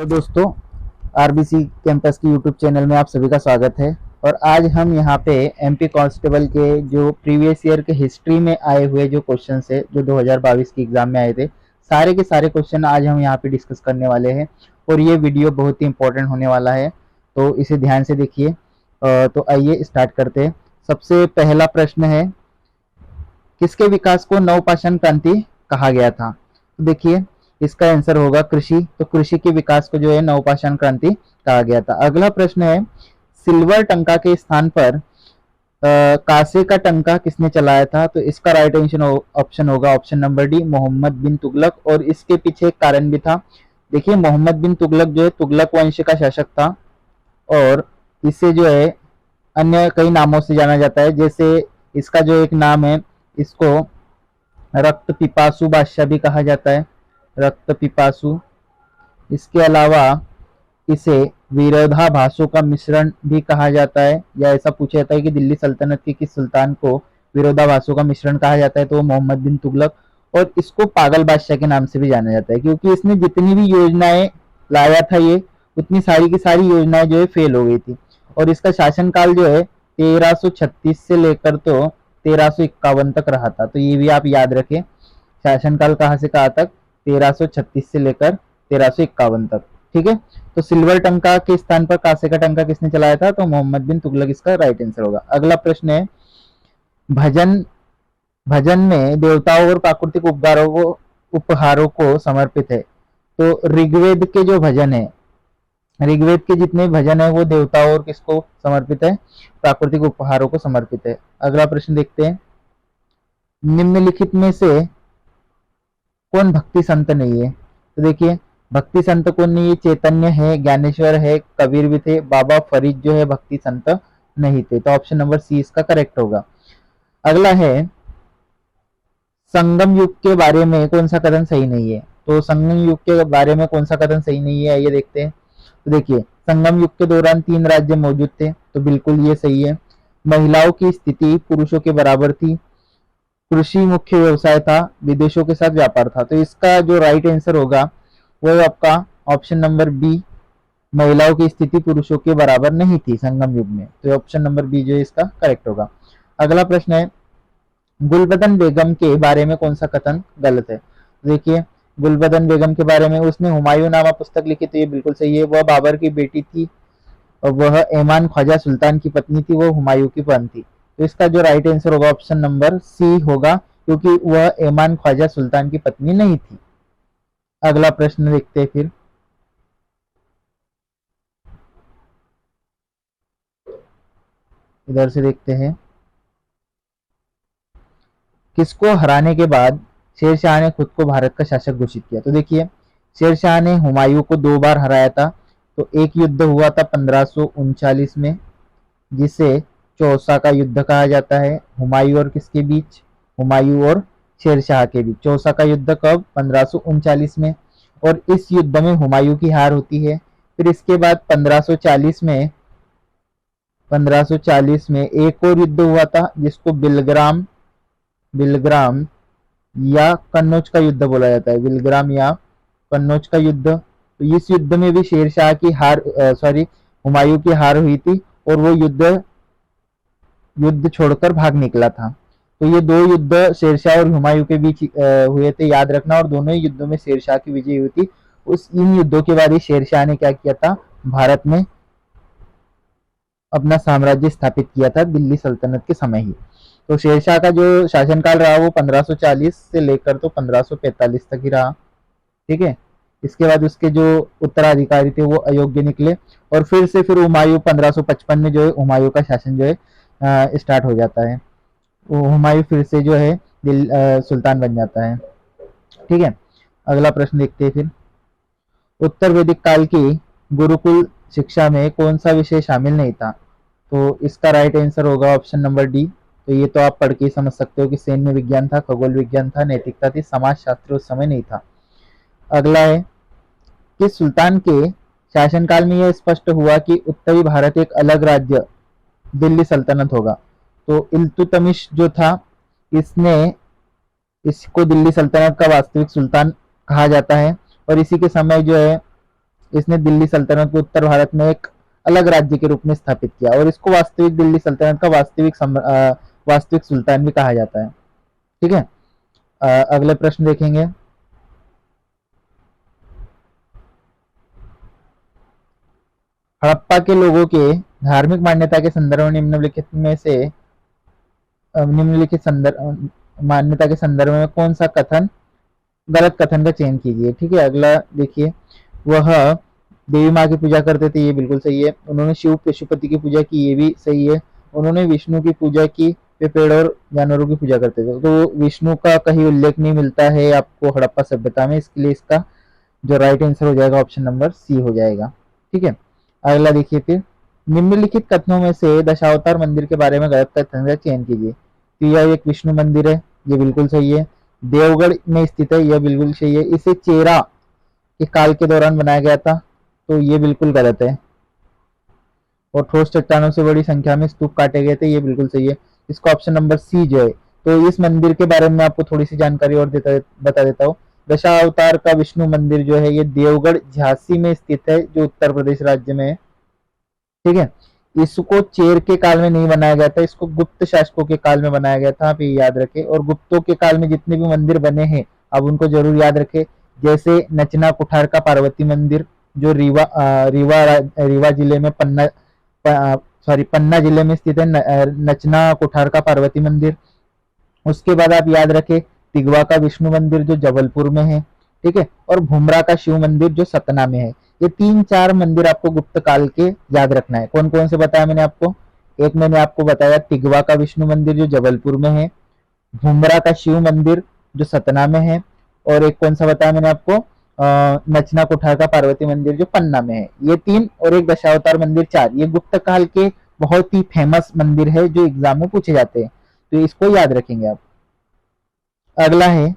तो दोस्तों, RBC campus की यूट्यूब चैनल में आप सभी का स्वागत है। और आज हम यहाँ पे एमपी कांस्टेबल के जो प्रीवियस ईयर के हिस्ट्री में आए हुए जो क्वेश्चन है जो 2022 की एग्जाम में आए थे, सारे के सारे क्वेश्चन आज हम यहाँ पे डिस्कस करने वाले हैं। और ये वीडियो बहुत ही इंपॉर्टेंट होने वाला है, तो इसे ध्यान से देखिए। तो आइए स्टार्ट करते हैं। सबसे पहला प्रश्न है, किसके विकास को नवपाषाण क्रांति कहा गया था? तो देखिए, इसका आंसर होगा कृषि। तो कृषि के विकास को जो है नवपाषाण क्रांति कहा गया था। अगला प्रश्न है, सिल्वर टंका के स्थान पर कांसे का टंका किसने चलाया था? तो इसका राइट आंसर ऑप्शन होगा ऑप्शन नंबर डी, मोहम्मद बिन तुगलक। और इसके पीछे एक कारण भी था। देखिए, मोहम्मद बिन तुगलक जो है तुगलक वंश का शासक था, और इसे जो है अन्य कई नामों से जाना जाता है। जैसे इसका जो एक नाम है, इसको रक्त पिपासु बादशाह भी कहा जाता है, रक्त पिपासु। इसके अलावा इसे विरोधाभासों का मिश्रण भी कहा जाता है, या ऐसा पूछा जाता है कि दिल्ली सल्तनत के किस सुल्तान को विरोधाभासों का मिश्रण कहा जाता है? तो मोहम्मद बिन तुगलक। और इसको पागल बादशाह के नाम से भी जाना जाता है, क्योंकि इसने जितनी भी योजनाएं लाया था ये उतनी सारी की सारी योजनाएं जो है फेल हो गई थी। और इसका शासनकाल जो है 1336 से लेकर तो 1351 तक रहा था। तो ये भी आप याद रखें, शासनकाल कहाँ से कहाँ तक? 1336 से लेकर 1351 तक। ठीक है, तो सिल्वर टंका के स्थान पर कांसे का टंका किसने चलाया था? तो मोहम्मद बिन तुगलक इसका राइट आंसर होगा। अगला प्रश्न है, भजन भजन में देवताओं और प्राकृतिक उपहारों को समर्पित है। तो ऋग्वेद के जो भजन है, ऋग्वेद के जितने भजन है वो देवताओं और किसको समर्पित है? प्राकृतिक उपहारों को समर्पित है। अगला प्रश्न देखते हैं, निम्नलिखित में से कौन भक्ति संत नहीं है? तो देखिए, भक्ति संत कौन नहीं है? चैतन्य है, ज्ञानेश्वर है, कबीर भी थे, बाबा फरीद जो है भक्ति संत नहीं थे। तो ऑप्शन नंबर सी इसका करेक्ट होगा। अगला है, संगम युग के बारे में कौन सा कथन सही नहीं है? तो संगम युग के बारे में कौन सा कथन सही नहीं है, ये देखते हैं। तो देखिए, संगम युग के दौरान 3 राज्य मौजूद थे, तो बिल्कुल ये सही है। महिलाओं की स्थिति पुरुषों के बराबर थी, कृषि मुख्य व्यवसाय था, विदेशों के साथ व्यापार था। तो इसका जो राइट आंसर होगा वो आपका ऑप्शन नंबर बी, महिलाओं की स्थिति पुरुषों के बराबर नहीं थी संगम युग में। तो ऑप्शन नंबर बी जो है इसका करेक्ट होगा। अगला प्रश्न है, गुलबदन बेगम के बारे में कौन सा कथन गलत है? देखिए, गुलबदन बेगम के बारे में उसने हुमायूं नामा पुस्तक लिखी, तो ये बिल्कुल सही है। वह बाबर की बेटी थी, और वह ऐमान ख्वाजा सुल्तान की पत्नी थी, वह हुमायूं की बहन थी। तो इसका जो राइट आंसर होगा ऑप्शन नंबर सी होगा, क्योंकि वह ऐमान ख्वाजा सुल्तान की पत्नी नहीं थी। अगला प्रश्न देखते हैं फिर, इधर से देखते हैं, किसको हराने के बाद शेरशाह ने खुद को भारत का शासक घोषित किया? तो देखिए, शेरशाह ने हुमायूं को 2 बार हराया था। तो एक युद्ध हुआ था 1539 में, जिसे चौसा का युद्ध कहा जाता है। हुमायूं और किसके बीच? हुमायूं और शेरशाह के बीच। चौसा का युद्ध कब? 1539 में। और इस युद्ध में हुमायूं की हार होती है। फिर इसके बाद 1540 में एक और युद्ध हुआ था, जिसको बिलग्राम बिलग्राम या कन्नौज का युद्ध बोला जाता है। बिलग्राम या कन्नौज का युद्ध। तो इस युद्ध में भी शेरशाह की हार, हुमायूं की हार हुई थी, और वो युद्ध छोड़कर भाग निकला था। तो ये 2 युद्ध शेरशाह और हुमायूं के बीच हुए थे, याद रखना। और दोनों ही युद्धों में शेरशाह की विजय हुई थी। इन युद्धों के बाद ही शेरशाह ने क्या किया था? भारत में अपना साम्राज्य स्थापित किया था, दिल्ली सल्तनत के समय ही। तो शेरशाह का जो शासनकाल रहा वो 1540 से लेकर तो 1545 तक ही रहा। ठीक है, इसके बाद उसके जो उत्तराधिकारी थे वो अयोग्य निकले, और फिर हुमायूं 1555 में जो है हुमायूं का शासन जो है स्टार्ट हो जाता है। वो हुमायूं फिर से जो है सुल्तान बन जाता है। ठीक है, अगला प्रश्न देखते हैं फिर, उत्तर वैदिक काल की गुरुकुल शिक्षा में कौन सा विषय शामिल नहीं था? तो इसका राइट आंसर होगा ऑप्शन नंबर डी। तो ये तो आप पढ़ के ही समझ सकते हो कि सैन्य विज्ञान था, खगोल विज्ञान था, नैतिकता थी, समाज शास्त्र उस समय नहीं था। अगला है, किस सुल्तान के शासनकाल में यह स्पष्ट हुआ कि उत्तरी भारत एक अलग राज्य दिल्ली सल्तनत होगा? तो इल्तुतमिश जो था, इसने इसको दिल्ली सल्तनत का वास्तविक सुल्तान कहा जाता है। और इसी के समय जो है इसने दिल्ली सल्तनत को उत्तर भारत में एक अलग राज्य के रूप में स्थापित किया और इसको वास्तविक दिल्ली सल्तनत का वास्तविक सुल्तान भी कहा जाता है। ठीक है, अगले प्रश्न देखेंगे। हड़प्पा के लोगों के धार्मिक मान्यता के संदर्भ में निम्नलिखित संदर्भ मान्यता के संदर्भ में कौन सा कथन गलत कथन का चयन कीजिए। ठीक है, अगला देखिए। वह देवी माँ की पूजा करते थे, ये बिल्कुल सही है। उन्होंने शिव पशुपति की पूजा की, ये भी सही है। उन्होंने विष्णु की पूजा की, वे पेड़ और जानवरों की पूजा करते थे। तो विष्णु का कहीं उल्लेख नहीं मिलता है आपको हड़प्पा सभ्यता में, इसके लिए इसका जो राइट आंसर हो जाएगा ऑप्शन नंबर सी हो जाएगा। ठीक है, अगला देखिए फिर। निम्नलिखित कथनों में से दशावतार मंदिर के बारे में गलत कथन का चयन कीजिए। तो यह एक विष्णु मंदिर है, ये बिल्कुल सही है। देवगढ़ में स्थित है, यह बिल्कुल सही है। इसे चेरा के काल के दौरान बनाया गया था, तो ये बिल्कुल गलत है। और ठोस चट्टानों से बड़ी संख्या में स्तूप काटे गए थे, ये बिल्कुल सही है। इसका ऑप्शन नंबर सी जो है। तो इस मंदिर के बारे में आपको थोड़ी सी जानकारी और बता देता हूँ। दशावतार का विष्णु मंदिर जो है ये देवगढ़ झांसी में स्थित है, जो उत्तर प्रदेश राज्य में है। ठीक है, इसको चेर के काल में नहीं बनाया गया था, इसको गुप्त शासकों के काल में बनाया गया था, आप ये याद रखें। और गुप्तों के काल में जितने भी मंदिर बने हैं अब उनको जरूर याद रखें। जैसे नचना कुठार का पार्वती मंदिर जो रीवा जिले में पन्ना जिले में स्थित है, नचना कुठार का पार्वती मंदिर। उसके बाद आप याद रखें तिगवा का विष्णु मंदिर जो जबलपुर में है। ठीक है, और भुमरा का शिव मंदिर जो सतना में है। ये 3-4 मंदिर आपको गुप्त काल के याद रखना है। कौन कौन से बताया मैंने आपको? एक मैंने आपको बताया तिगवा का विष्णु मंदिर जो जबलपुर में है, भुमरा का शिव मंदिर जो सतना में है, और एक कौन सा बताया मैंने आपको? नचना कुठार का पार्वती मंदिर जो पन्ना में है। ये 3 और एक दशावतार मंदिर 4, ये गुप्त काल के बहुत ही फेमस मंदिर है जो एग्जाम में पूछे जाते हैं, तो इसको याद रखेंगे आप। अगला है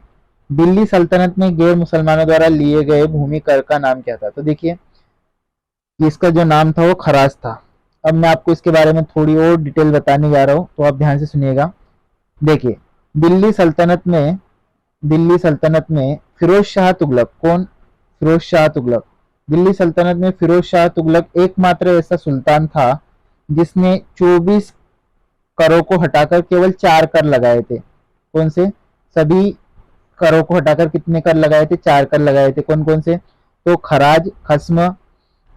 दिल्ली सल्तनत में गैर मुसलमानों द्वारा लिए गए भूमि कर का नाम क्या था? तो देखिए इसका जो नाम था वो खराज था। अब मैं आपको इसके बारे में थोड़ी और डिटेल बताने जा रहा हूं, तो आप ध्यान से सुनिएगा। देखिए दिल्ली सल्तनत में फिरोज शाह तुगलक, कौन? फिरोज शाह तुगलक। दिल्ली सल्तनत में फिरोज शाह तुगलक एकमात्र ऐसा सुल्तान था जिसने 24 करों को हटाकर केवल 4 कर लगाए थे। कौन से? सभी करों को हटाकर कितने कर लगाए थे? 4 कर लगाए थे। कौन कौन से? तो खराज, खस्म,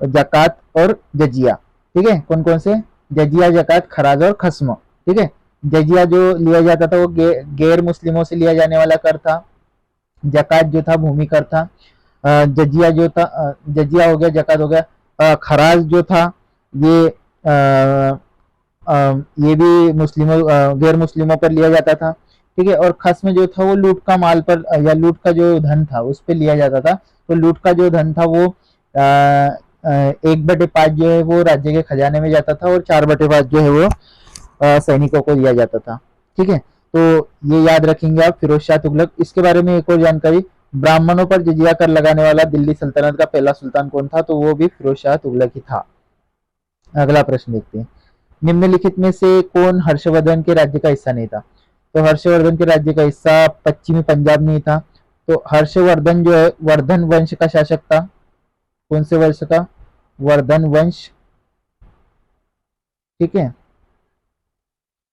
जकात और जजिया। ठीक है, कौन कौन से? जजिया, जकात, खराज और खस्म। ठीक है, जजिया जो लिया जाता था वो गैर मुस्लिमों से लिया जाने वाला कर था। जकात जो था भूमि कर था। जजिया जो था जजिया हो गया, जकात हो गया। खराज जो था ये ये भी गैर मुस्लिमों पर लिया जाता था। ठीक है, और खस्म जो था वो लूट का माल पर या लूट का जो धन था उस पर लिया जाता था। तो लूट का जो धन था वो 1/5 जो है वो राज्य के खजाने में जाता था और 4/5 जो है वो सैनिकों को दिया जाता था। ठीक है, तो ये याद रखेंगे आप फिरोज शाह तुगलक। इसके बारे में एक और जानकारी, ब्राह्मणों पर जजिया कर लगाने वाला दिल्ली सल्तनत का पहला सुल्तान कौन था? तो वो भी फिरोज शाह तुगलक ही था। अगला प्रश्न देखते हैं। निम्नलिखित में से कौन हर्षवर्धन के राज्य का हिस्सा नहीं था? तो हर्षवर्धन के राज्य का हिस्सा पश्चिमी पंजाब नहीं था। तो हर्षवर्धन जो है वर्धन वंश का शासक था। कौन से वंश का? वर्धन वंश। ठीक है,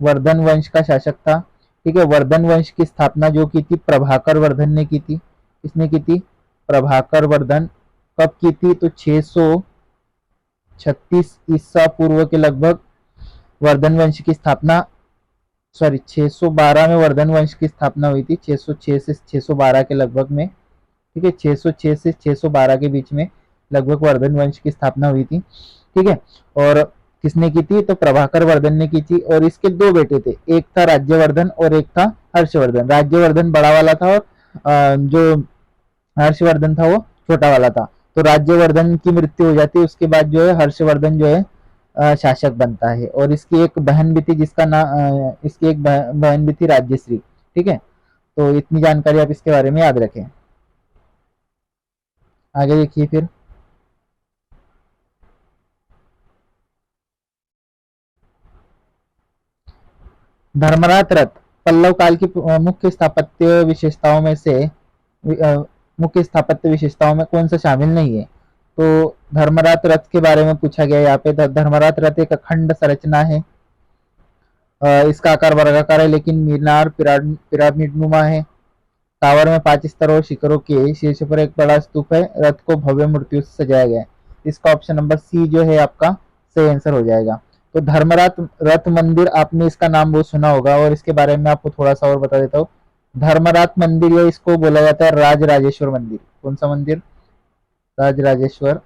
वर्धन वंश का शासक था। ठीक है, वर्धन वंश की स्थापना जो की थी प्रभाकर वर्धन ने की थी। किसने की थी? प्रभाकर वर्धन। कब की थी? तो 636 ईसा पूर्व के लगभग वर्धन वंश की स्थापना, 612 में वर्धन वंश की स्थापना हुई थी। 606 से 612 के लगभग में। ठीक है, 606 से 612 के बीच में लगभग वर्धन वंश की स्थापना हुई थी। ठीक है, और किसने की थी? तो प्रभाकर वर्धन ने की थी। और इसके 2 बेटे थे, एक था राज्यवर्धन और एक था हर्षवर्धन। राज्यवर्धन बड़ा वाला था और जो हर्षवर्धन था वो छोटा वाला था। तो राज्यवर्धन की मृत्यु हो जाती है, उसके बाद जो है हर्षवर्धन जो है शासक बनता है। और इसकी एक बहन भी थी जिसका नाम इसकी एक बहन भी थी राज्यश्री। ठीक है, तो इतनी जानकारी आप इसके बारे में याद रखें। आगे देखिए फिर। धर्मरात रथ पल्लव काल की मुख्य स्थापत्य विशेषताओं में से मुख्य स्थापत्य विशेषताओं में कौन सा शामिल नहीं है? तो धर्मरात रथ के बारे में पूछा गया यहाँ पे। धर्मरात रथ एक अखंड संरचना है। इसका आकार वर्गाकार है लेकिन मीनार पिरामिड नुमा है। टावर में 5 स्तर और शिखरों के शीर्ष पर एक बड़ा स्तूप है। रथ को भव्य मूर्तियों से सजाया गया है। इसका ऑप्शन नंबर सी जो है आपका सही आंसर हो जाएगा। तो धर्मरात रथ मंदिर, आपने इसका नाम बहुत सुना होगा और इसके बारे में आपको थोड़ा सा और बता देता हूँ। धर्मरात मंदिर, या इसको बोला जाता है राज राजेश्वर मंदिर। कौन सा मंदिर? राज राजेश्वर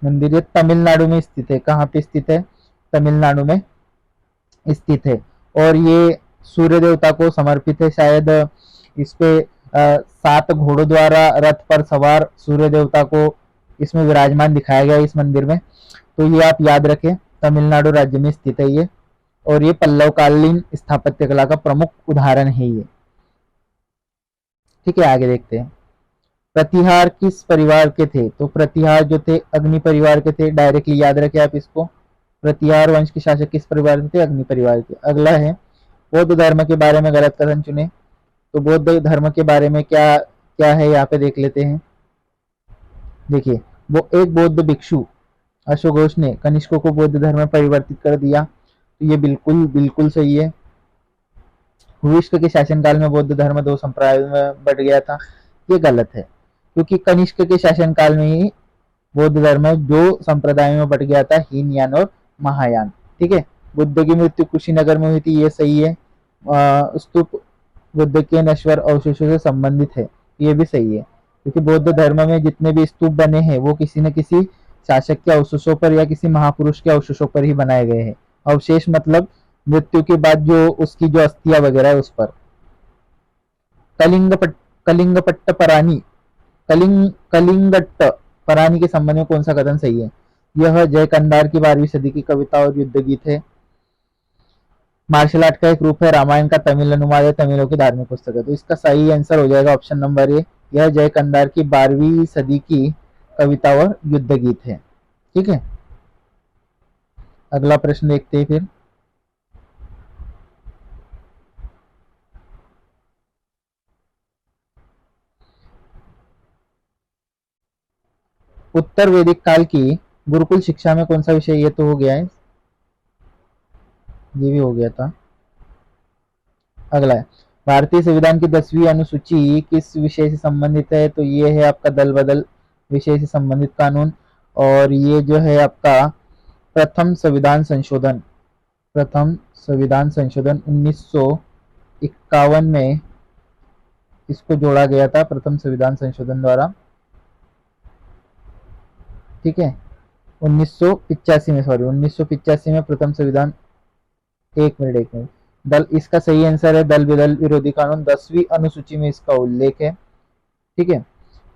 मंदिर। ये तमिलनाडु में स्थित है। कहाँ पे स्थित है? तमिलनाडु में स्थित है। और ये सूर्य देवता को समर्पित है। शायद इस पे 7 घोड़ों द्वारा रथ पर सवार सूर्य देवता को इसमें विराजमान दिखाया गया है इस मंदिर में। तो ये आप याद रखें, तमिलनाडु राज्य में स्थित है ये। और ये पल्लव कालीन स्थापत्य कला का प्रमुख उदाहरण है ये। ठीक है, आगे देखते हैं। प्रतिहार किस परिवार के थे? तो प्रतिहार जो थे अग्नि परिवार के थे। डायरेक्टली याद रखें आप इसको। प्रतिहार वंश के शासक किस परिवार के थे? अग्नि परिवार के। अगला है बौद्ध धर्म के बारे में गलत कथन चुने। तो बौद्ध धर्म के बारे में क्या क्या है यहाँ पे देख लेते हैं। देखिए, वो एक बौद्ध भिक्षु अश्वघोष ने कनिष्कों को बौद्ध धर्म में परिवर्तित कर दिया। तो ये बिल्कुल बिल्कुल सही है। हुइष्क के शासनकाल में बौद्ध धर्म 2 संप्रदायों में बट गया था। ये गलत है, क्योंकि कनिष्क के शासनकाल में ही बौद्ध धर्म 2 संप्रदायों में बट गया था, हीनयान और महायान। ठीक है, बुद्ध की मृत्यु कुशीनगर में हुई थी, ये सही है। स्तूप बुद्ध के नश्वर अवशेषों से संबंधित है, ये भी सही है, क्योंकि बौद्ध धर्म में जितने भी स्तूप बने हैं वो किसी न किसी शासक के अवशेषों पर या किसी महापुरुष के अवशेषों पर ही बनाए गए हैं। अवशेष मतलब मृत्यु के बाद जो उसकी जो अस्थियां वगैरह है उस पर। कलिंगपट कलिंगपट्ट परानी कलिंगट्ट परानी के संबंध में कौन सा कथन सही है? यह जय कंदार की 12वीं सदी की कविता और युद्ध गीत है। मार्शल आर्ट का एक रूप है। रामायण का तमिल अनुवाद है। तमिलों की धार्मिक पुस्तक है। तो इसका सही आंसर हो जाएगा ऑप्शन नंबर ए। यह जय कंदार की 12वीं सदी की कविता और युद्ध गीत है। ठीक है, अगला प्रश्न देखते हैं फिर। उत्तर वैदिक काल की गुरुकुल शिक्षा में कौन सा विषय? ये तो हो गया है, ये भी हो गया था। अगला है, भारतीय संविधान की 10वीं अनुसूची किस विषय से संबंधित है? तो ये है आपका दल बदल विषय से संबंधित कानून। और ये जो है आपका प्रथम संविधान संशोधन, प्रथम संविधान संशोधन 1951 में इसको जोड़ा गया था, प्रथम संविधान संशोधन द्वारा। ठीक है, 1985 में, सॉरी 1985 में प्रथम संविधान। एक मिनट, दल, इसका सही आंसर है दल बदल विरोधी कानून। 10वीं अनुसूची में इसका उल्लेख है। ठीक है,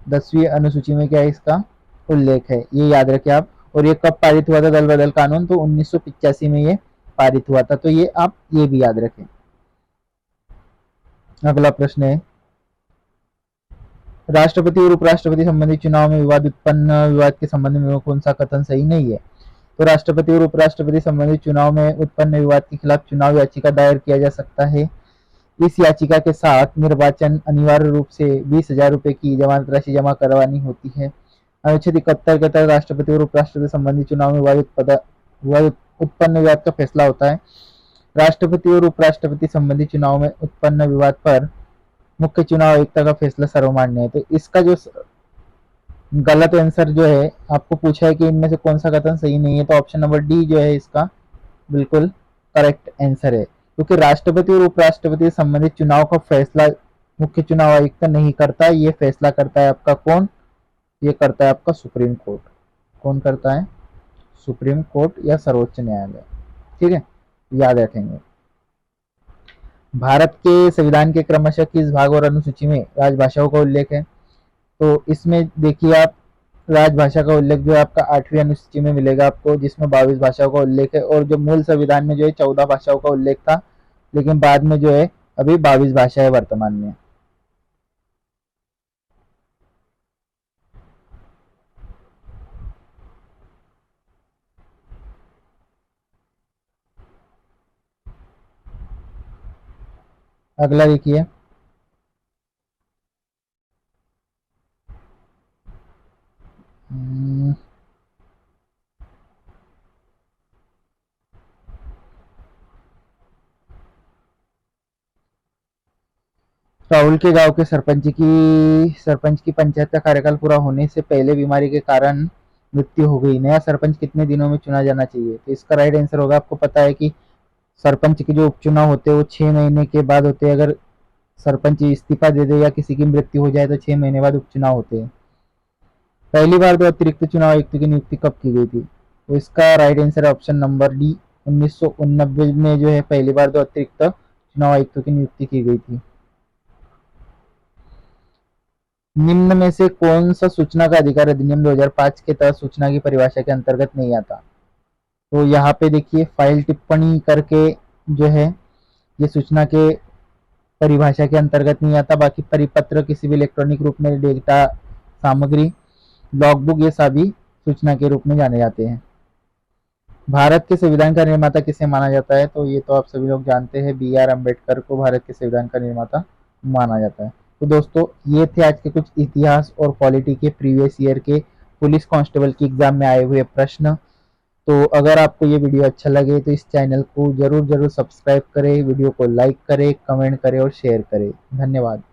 10वीं अनुसूची में क्या है? इसका उल्लेख है, ये याद रखें आप। और ये कब पारित हुआ था दल बदल कानून? तो 1985 में ये पारित हुआ था। तो ये आप ये भी याद रखें। अगला प्रश्न है, राष्ट्रपति और उपराष्ट्रपति संबंधी चुनाव में विवाद के संबंध में कौन सा कथन सही नहीं है? तो राष्ट्रपति और उपराष्ट्रपति संबंधी चुनाव में उत्पन्न विवाद के खिलाफ चुनाव याचिका दायर किया जा सकता है। इस याचिका के साथ निर्वाचन अनिवार्य रूप से 20,000 रुपए की जमानत राशि जमा करवानी होती है। अनुच्छेद 71 के तहत राष्ट्रपति और उपराष्ट्रपति संबंधी चुनाव में उत्पन्न विवाद का फैसला होता है। राष्ट्रपति और उपराष्ट्रपति संबंधी चुनाव में उत्पन्न विवाद पर मुख्य चुनाव आयुक्त का फैसला सर्वमान्य है। तो इसका जो गलत आंसर जो है, आपको पूछा है कि इनमें से कौन सा कथन सही नहीं है, तो ऑप्शन नंबर डी जो है इसका बिल्कुल करेक्ट आंसर है। क्योंकि राष्ट्रपति और उपराष्ट्रपति संबंधित चुनाव का फैसला मुख्य चुनाव आयुक्त नहीं करता, ये फैसला करता है आपका कौन? ये करता है आपका सुप्रीम कोर्ट। कौन करता है? सुप्रीम कोर्ट या सर्वोच्च न्यायालय। ठीक है, याद रखेंगे। भारत के संविधान के क्रमशः किस भाग और अनुसूची में राजभाषाओं का उल्लेख है? तो इसमें देखिए आप, राजभाषा का उल्लेख जो है आपका 8वीं अनुसूची में मिलेगा आपको, जिसमें 22 भाषाओं का उल्लेख है। और जो मूल संविधान में जो है 14 भाषाओं का उल्लेख था, लेकिन बाद में जो है अभी 22 भाषाएं वर्तमान में। अगला देखिए, काउल के गांव के सरपंच की पंचायत का कार्यकाल पूरा होने से पहले बीमारी के कारण मृत्यु हो गई। नया सरपंच कितने दिनों में चुना जाना चाहिए? तो इसका राइट आंसर होगा, आपको पता है कि सरपंच के जो उपचुनाव होते हैं वो 6 महीने के बाद होते हैं। अगर सरपंच इस्तीफा दे दे या किसी की मृत्यु हो जाए तो 6 महीने बाद उपचुनाव होते हैं। पहली बार तो अतिरिक्त चुनाव आयुक्त की नियुक्ति कब की गई थी? तो इसका राइट आंसर है ऑप्शन नंबर डी, 1989 में जो है पहली बार तो अतिरिक्त चुनाव आयुक्तों की नियुक्ति की गई थी। निम्न में से कौन सा सूचना का अधिकार अधिनियम 2005 के तहत सूचना की परिभाषा के अंतर्गत नहीं आता? तो यहाँ पे देखिए फाइल टिप्पणी करके जो है ये सूचना के परिभाषा के अंतर्गत नहीं आता। बाकी परिपत्र, किसी भी इलेक्ट्रॉनिक रूप में डेटा सामग्री, लॉगबुक, ये सभी सूचना के रूप में जाने जाते हैं। भारत के संविधान का निर्माता किसे माना जाता है? तो ये तो आप सभी लोग जानते हैं, BR अम्बेडकर को भारत के संविधान का निर्माता माना जाता है। तो दोस्तों ये थे आज के कुछ इतिहास और पॉलिटी के प्रीवियस ईयर के पुलिस कांस्टेबल की एग्जाम में आए हुए प्रश्न। तो अगर आपको ये वीडियो अच्छा लगे तो इस चैनल को जरूर सब्सक्राइब करें, वीडियो को लाइक करें, कमेंट करें और शेयर करें। धन्यवाद।